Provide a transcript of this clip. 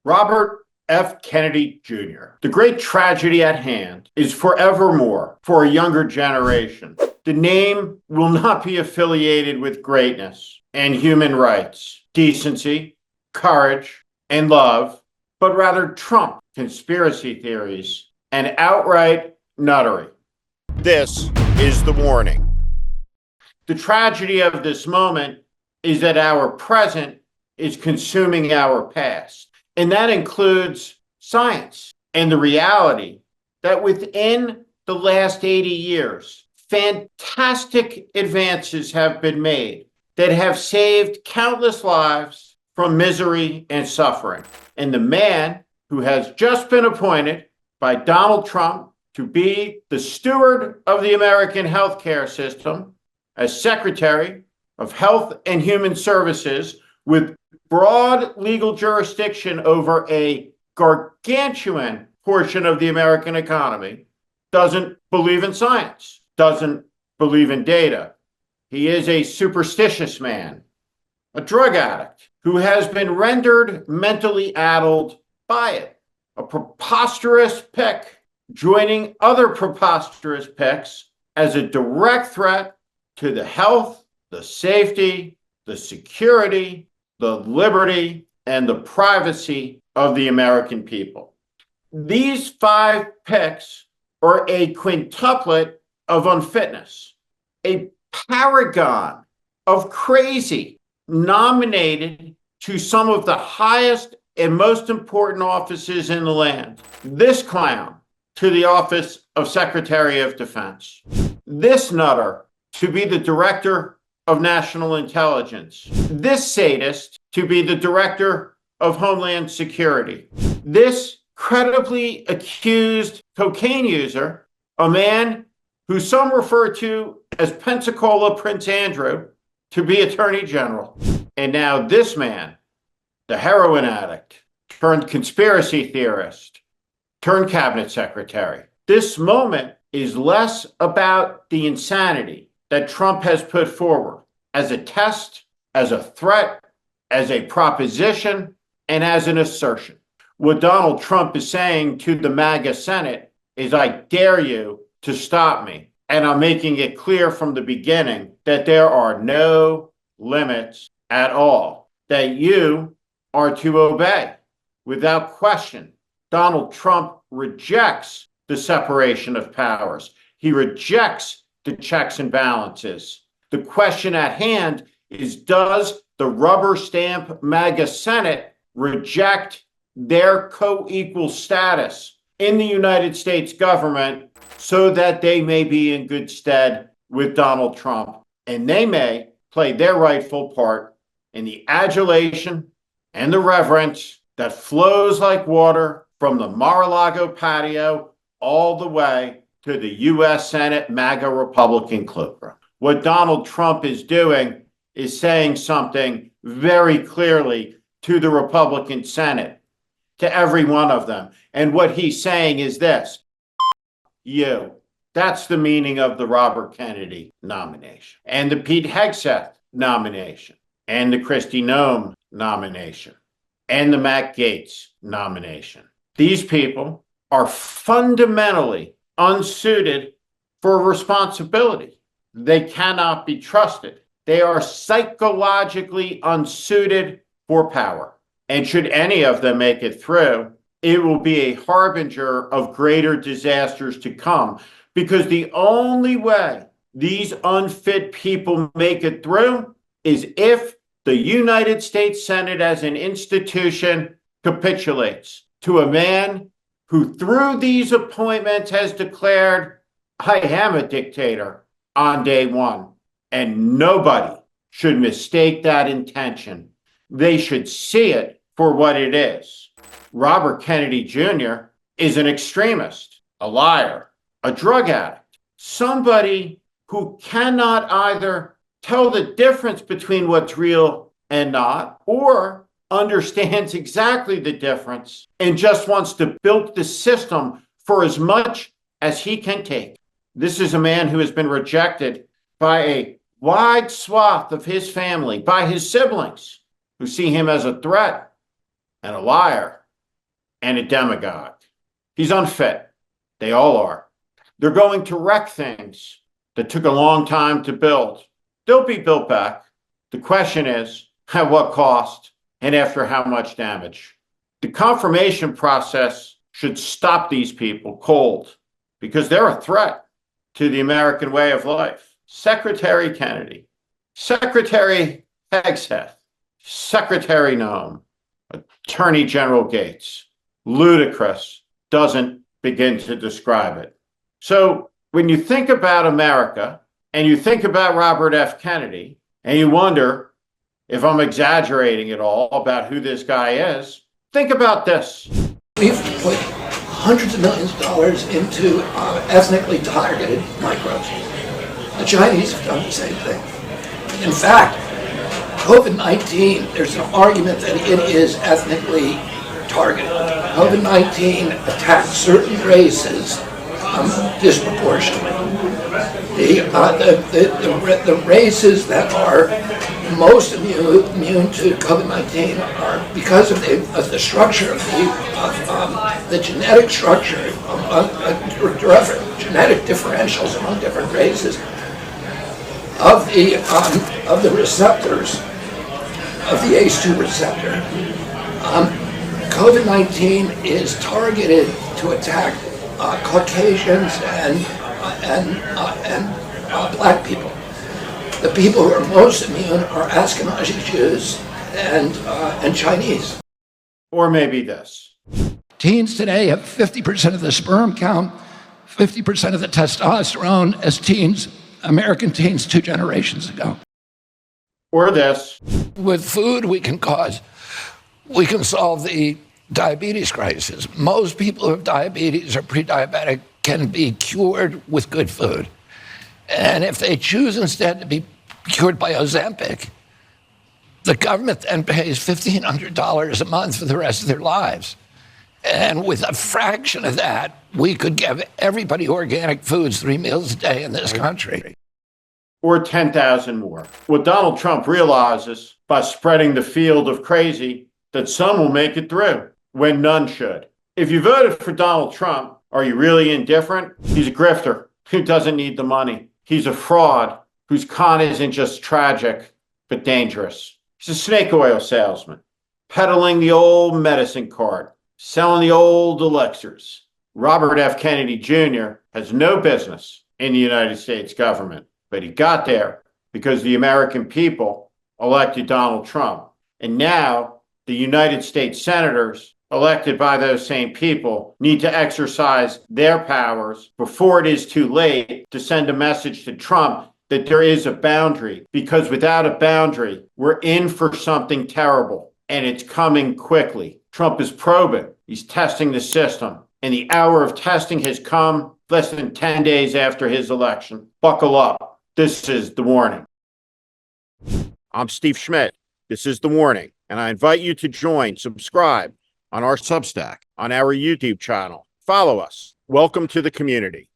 Robert F. Kennedy Jr. The great tragedy at hand is forevermore for a younger generation. The name will not be affiliated with greatness and human rights, decency, courage, and love, but rather Trump, conspiracy theories, and outright nuttery. This is the warning. The tragedy of this moment is that our present is consuming our past. And that includes science and the reality that within the last 80 years, fantastic advances have been made that have saved countless lives from misery and suffering. And the man who has just been appointed by Donald Trump to be the steward of the American healthcare system as Secretary of Health and Human Services with broad legal jurisdiction over a gargantuan portion of the American economy, doesn't believe in science, doesn't believe in data. He is a superstitious man, a drug addict who has been rendered mentally addled by it, a preposterous pick, joining other preposterous picks as a direct threat to the health, the safety, the security, the liberty, and the privacy of the American people. These 5 picks are a quintuplet of unfitness, a paragon of crazy, nominated to some of the highest and most important offices in the land. This clown to the office of Secretary of Defense. This nutter to be the Director of National Intelligence. This sadist to be the Director of Homeland Security. This credibly accused cocaine user, a man who some refer to as Pensacola Prince Andrew, to be Attorney General. And now this man, the heroin addict, turned conspiracy theorist, turned cabinet secretary. This moment is less about the insanity that Trump has put forward as a test, as a threat, as a proposition, and as an assertion. What Donald Trump is saying to the MAGA Senate is, I dare you to stop me. And I'm making it clear from the beginning that there are no limits at all, that you are to obey without question. Donald Trump rejects the separation of powers. He rejects the checks and balances. The question at hand is, does the rubber stamp MAGA Senate reject their co-equal status in the United States government so that they may be in good stead with Donald Trump, and they may play their rightful part in the adulation and the reverence that flows like water from the Mar-a-Lago patio all the way to the U.S. Senate MAGA Republican cloakroom. What Donald Trump is doing is saying something very clearly to the Republican Senate, to every one of them. And what he's saying is this: you. That's the meaning of the Robert Kennedy nomination, and the Pete Hegseth nomination, and the Kristi Noem nomination, and the Matt Gaetz nomination. These people are fundamentally unsuited for responsibility. They cannot be trusted. They are psychologically unsuited for power. And should any of them make it through, it will be a harbinger of greater disasters to come, because the only way these unfit people make it through is if the United States Senate as an institution capitulates to a man who through these appointments has declared, I am a dictator on day one. And nobody should mistake that intention. They should see it for what it is. Robert Kennedy Jr. is an extremist, a liar, a drug addict, somebody who cannot either tell the difference between what's real and not, or understands exactly the difference and just wants to build the system for as much as he can take. This is a man who has been rejected by a wide swath of his family, by his siblings, who see him as a threat and a liar and a demagogue. He's unfit. They all are. They're going to wreck things that took a long time to build. They'll be built back. The question is, at what cost and after how much damage? The confirmation process should stop these people cold because they're a threat to the American way of life. Secretary Kennedy, Secretary Hegseth, Secretary Noem, Attorney General Gates. Ludicrous doesn't begin to describe it. So when you think about America and you think about Robert F. Kennedy and you wonder if I'm exaggerating at all about who this guy is, think about this. We've put hundreds of millions of dollars into ethnically targeted microbes. The Chinese have done the same thing. In fact, COVID-19, there's an argument that it is ethnically targeted. COVID-19 attacks certain races disproportionately. The races that are most immune to COVID-19 are because of the structure of the genetic structure of genetic differentials among different races of the receptors of the ACE2 receptor. COVID-19 is targeted to attack Caucasians and black people. The people who are most immune are Ashkenazi Jews and Chinese. Or maybe this. Teens today have 50% of the sperm count, 50% of the testosterone as teens, American teens 2 generations ago. Or this. With food, we can solve the diabetes crisis. Most people who have diabetes or pre-diabetic can be cured with good food. And if they choose instead to be cured by Ozempic, the government then pays $1,500 a month for the rest of their lives. And with a fraction of that, we could give everybody organic foods 3 meals a day in this country. Or 10,000 more. What Donald Trump realizes by spreading the field of crazy that some will make it through when none should. If you voted for Donald Trump, are you really indifferent? He's a grifter who doesn't need the money. He's a fraud whose con isn't just tragic, but dangerous. He's a snake oil salesman, peddling the old medicine cart, selling the old elixirs. Robert F. Kennedy Jr. has no business in the United States government, but he got there because the American people elected Donald Trump. And now the United States senators elected by those same people need to exercise their powers before it is too late to send a message to Trump that there is a boundary, because without a boundary, we're in for something terrible, and it's coming quickly. Trump is probing. He's testing the system, and the hour of testing has come less than 10 days after his election. Buckle up. This is The Warning. I'm Steve Schmidt. This is The Warning, and I invite you to subscribe on our Substack, on our YouTube channel. Follow us. Welcome to the community.